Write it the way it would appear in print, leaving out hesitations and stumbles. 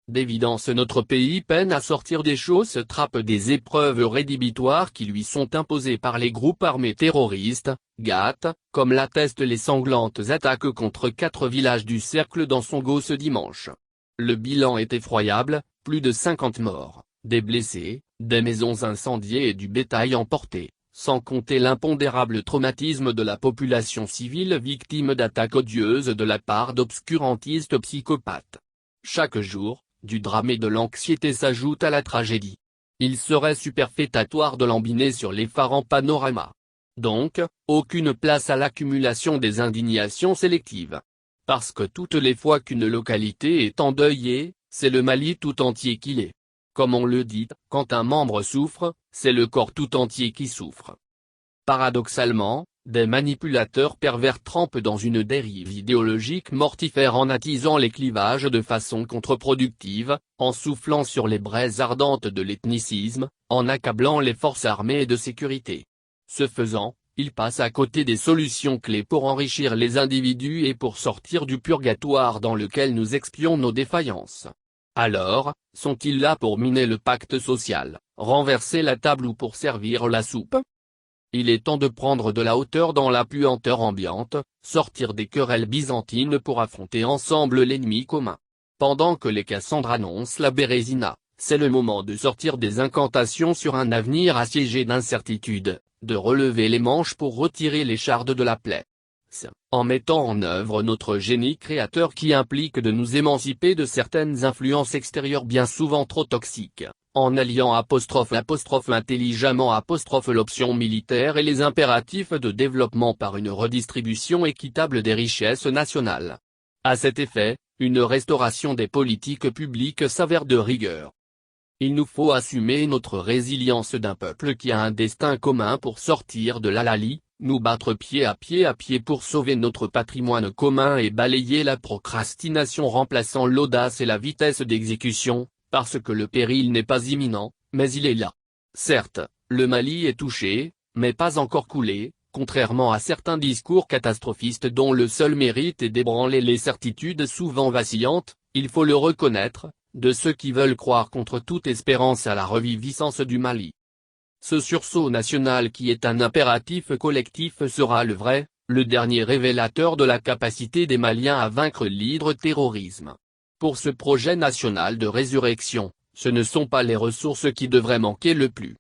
d'évidence notre pays peine à sortir des chausses trappes des épreuves rédhibitoires qui lui sont imposées par les groupes armés terroristes, GAT, comme l'attestent les sanglantes attaques contre 4 villages du cercle d'Ansongo ce dimanche. Le bilan est effroyable, plus de 50 morts, des blessés, des maisons incendiées et du bétail emporté, sans compter l'impondérable traumatisme de la population civile victime d'attaques odieuses de la part d'obscurantistes psychopathes. Chaque jour, du drame et de l'anxiété s'ajoutent à la tragédie. Il serait superfétatoire de l'embiner sur l'effarant panorama. Donc, aucune place à l'accumulation des indignations sélectives. Parce que toutes les fois qu'une localité est endeuillée, c'est le Mali tout entier qui l'est. Comme on le dit, quand un membre souffre, c'est le corps tout entier qui souffre. Paradoxalement, des manipulateurs pervers trempent dans une dérive idéologique mortifère en attisant les clivages de façon contre-productive, en soufflant sur les braises ardentes de l'ethnicisme, en accablant les forces armées et de sécurité. Ce faisant, ils passent à côté des solutions clés pour enrichir les individus et pour sortir du purgatoire dans lequel nous expions nos défaillances. Alors, sont-ils là pour miner le pacte social, renverser la table ou pour servir la soupe ? Il est temps de prendre de la hauteur dans la puanteur ambiante, sortir des querelles byzantines pour affronter ensemble l'ennemi commun. Pendant que les Cassandres annoncent la Bérésina, c'est le moment de sortir des incantations sur un avenir assiégé d'incertitudes, de relever les manches pour retirer l'écharde de la plaie. En mettant en œuvre notre génie créateur qui implique de nous émanciper de certaines influences extérieures bien souvent trop toxiques, en alliant intelligemment l'option militaire et les impératifs de développement par une redistribution équitable des richesses nationales. À cet effet, une restauration des politiques publiques s'avère de rigueur. Il nous faut assumer notre résilience d'un peuple qui a un destin commun pour sortir de l'hallali, nous battre pied à pied pour sauver notre patrimoine commun et balayer la procrastination remplaçant l'audace et la vitesse d'exécution, parce que le péril n'est pas imminent, mais il est là. Certes, le Mali est touché, mais pas encore coulé, contrairement à certains discours catastrophistes dont le seul mérite est d'ébranler les certitudes souvent vacillantes, il faut le reconnaître, de ceux qui veulent croire contre toute espérance à la reviviscence du Mali. Ce sursaut national qui est un impératif collectif sera le vrai, le dernier révélateur de la capacité des Maliens à vaincre l'hydroterrorisme. Pour ce projet national de résurrection, ce ne sont pas les ressources qui devraient manquer le plus.